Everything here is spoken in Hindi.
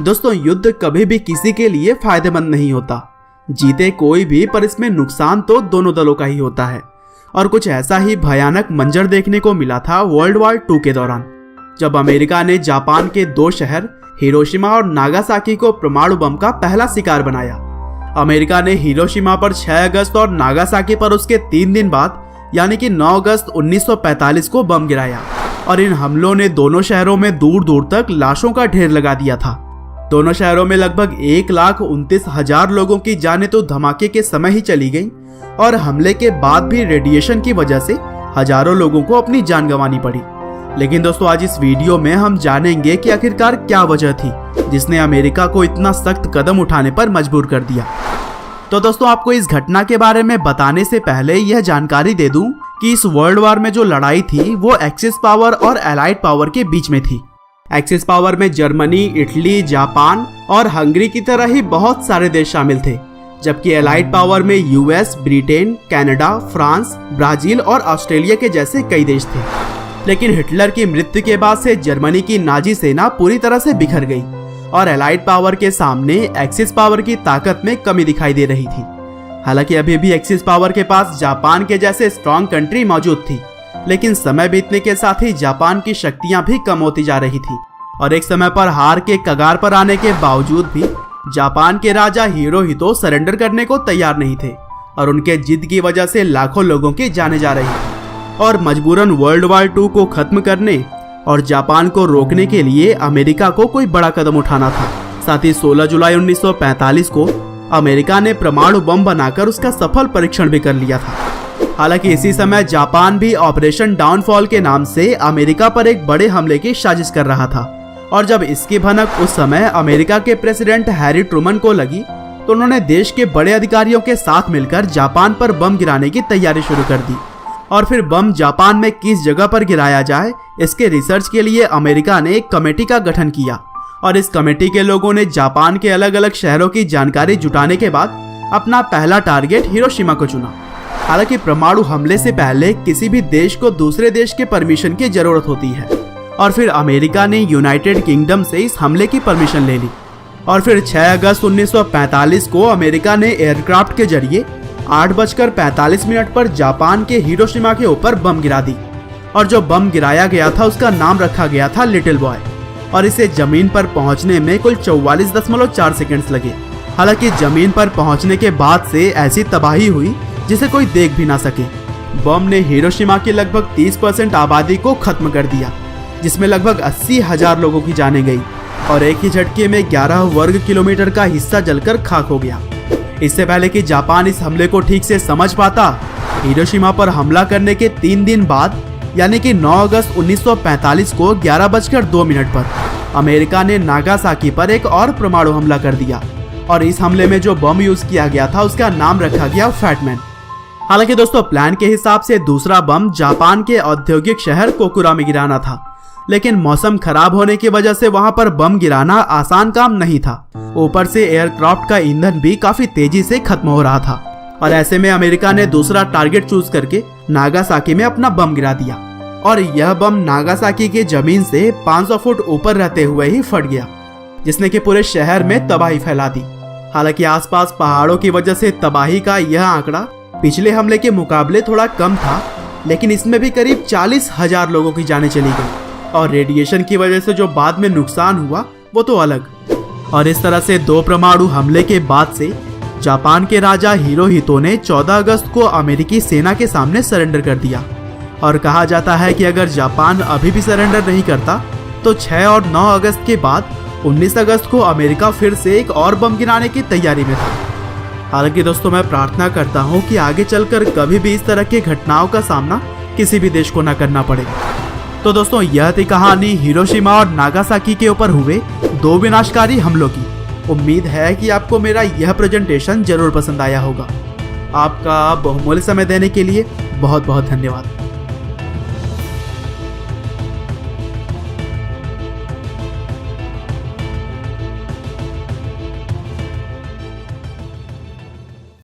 दोस्तों, युद्ध कभी भी किसी के लिए फायदेमंद नहीं होता। जीते कोई भी, पर इसमें नुकसान तो दोनों दलों का ही होता है। और कुछ ऐसा ही भयानक मंजर देखने को मिला था वर्ल्ड वॉर 2 के दौरान, जब अमेरिका ने जापान के 2 शहर हिरोशिमा और नागासाकी को परमाणु बम का पहला शिकार बनाया। अमेरिका ने हिरोशिमा पर 6 अगस्त और नागासाकी पर उसके 3 दिन बाद यानी कि 9 अगस्त 1945 को बम गिराया और इन हमलों ने दोनों शहरों में दूर दूर तक लाशों का ढेर लगा दिया था। दोनों शहरों में लगभग 1,29,000 लोगों की जानें तो धमाके के समय ही चली गईं और हमले के बाद भी रेडिएशन की वजह से हजारों लोगों को अपनी जान गंवानी पड़ी। लेकिन दोस्तों, आज इस वीडियो में हम जानेंगे कि आखिरकार क्या वजह थी जिसने अमेरिका को इतना सख्त कदम उठाने पर मजबूर कर दिया। तो दोस्तों, आपको इस घटना के बारे में बताने से पहले यह जानकारी दे दूं कि इस वर्ल्ड वॉर में जो लड़ाई थी वो एक्सिस पावर और एलाइड पावर के बीच में थी। एक्सिस पावर में जर्मनी, इटली, जापान और हंगरी की तरह ही बहुत सारे देश शामिल थे, जबकि एलाइड पावर में US, Britain, Canada, France, Brazil और ऑस्ट्रेलिया के जैसे कई देश थे। लेकिन हिटलर की मृत्यु के बाद से जर्मनी की नाजी सेना पूरी तरह से बिखर गई और एलाइड पावर के सामने एक्सिस पावर की ताकत में कमी दिखाई दे रही थी। हालांकि अभी भी एक्सिस पावर के पास जापान के जैसे स्ट्रॉन्ग कंट्री मौजूद थी, लेकिन समय बीतने के साथ ही जापान की शक्तियां भी कम होती जा रही थी और एक समय पर हार के कगार पर आने के बावजूद भी जापान के राजा हिरोहितो सरेंडर करने को तैयार नहीं थे और उनके जिद की वजह से लाखों लोगों की जानें जा रही थी। और मजबूरन वर्ल्ड वॉर 2 को खत्म करने और जापान को रोकने के लिए अमेरिका को कोई बड़ा कदम उठाना था। साथ ही 16 जुलाई 1945 को अमेरिका ने परमाणु बम बनाकर उसका सफल परीक्षण भी कर लिया था। हालांकि इसी समय जापान भी ऑपरेशन डाउनफॉल के नाम से अमेरिका पर एक बड़े हमले की साजिश कर रहा था और जब इसकी भनक उस समय अमेरिका के प्रेसिडेंट हैरी ट्रूमन को लगी तो उन्होंने देश के बड़े अधिकारियों के साथ मिलकर जापान पर बम गिराने की तैयारी शुरू कर दी। और फिर बम जापान में किस जगह पर गिराया जाए, इसके रिसर्च के लिए अमेरिका ने एक कमेटी का गठन किया और इस कमेटी के लोगों ने जापान के अलग अलग शहरों की जानकारी जुटाने के बाद अपना पहला टारगेट हिरोशिमा को चुना। हालांकि परमाणु हमले से पहले किसी भी देश को दूसरे देश के परमिशन की जरूरत होती है और फिर अमेरिका ने यूनाइटेड किंगडम से इस हमले की परमिशन ले ली और फिर 6 अगस्त 1945 को अमेरिका ने एयरक्राफ्ट के जरिए 8:45 पर जापान के हिरोशिमा के ऊपर बम गिरा दी और जो बम गिराया गया था उसका नाम रखा गया था लिटिल बॉय और इसे जमीन पर पहुंचने में कुल 44.4 सेकंड्स लगे। हालांकि जमीन पर पहुंचने के बाद से ऐसी तबाही हुई जिसे कोई देख भी ना सके। बम ने हिरोशिमा की लगभग 30% आबादी को खत्म कर दिया, जिसमें लगभग 80,000 लोगों की जानें गई और एक ही झटके में 11 वर्ग किलोमीटर का हिस्सा जलकर खाक हो गया। इससे पहले कि जापान इस हमले को ठीक से समझ पाता, हिरोशिमा पर हमला करने के 3 दिन बाद यानी कि 9 अगस्त 1945 को 11:02 पर अमेरिका ने नागासाकी पर एक और परमाणु हमला कर दिया और इस हमले में जो बम यूज किया गया था उसका नाम रखा गया फैटमैन। हालांकि दोस्तों, प्लान के हिसाब से दूसरा बम जापान के औद्योगिक शहर कोकुरा में गिराना था, लेकिन मौसम खराब होने की वजह से वहां पर बम गिराना आसान काम नहीं था। ऊपर से एयरक्राफ्ट का ईंधन भी काफी तेजी से खत्म हो रहा था और ऐसे में अमेरिका ने दूसरा टारगेट चूज करके नागासाकी में अपना बम गिरा दिया और यह बम नागासाकी के जमीन से 500 फुट ऊपर रहते हुए ही फट गया, जिसने कि पूरे शहर में तबाही फैला दी। हालांकि आसपास पहाड़ों की वजह से तबाही का यह आंकड़ा पिछले हमले के मुकाबले थोड़ा कम था, लेकिन इसमें भी करीब 40,000 लोगों की जानें चली गई और रेडिएशन की वजह से जो बाद में नुकसान हुआ वो तो अलग। और इस तरह से 2 परमाणु हमले के बाद से जापान के राजा हिरोहितो ने 14 अगस्त को अमेरिकी सेना के सामने सरेंडर कर दिया और कहा जाता है कि अगर जापान अभी भी सरेंडर नहीं करता तो 6 और 9 अगस्त के बाद 19 अगस्त को अमेरिका फिर से एक और बम गिराने की तैयारी में था। हालांकि दोस्तों, मैं प्रार्थना करता हूं कि आगे चलकर कभी भी इस तरह की घटनाओं का सामना किसी भी देश को न करना पड़े। तो दोस्तों, यह थी कहानी हिरोशिमा और नागासाकी के ऊपर हुए 2 विनाशकारी हमलों की। उम्मीद है कि आपको मेरा यह प्रेजेंटेशन जरूर पसंद आया होगा। आपका बहुमूल्य समय देने के लिए बहुत बहुत धन्यवाद।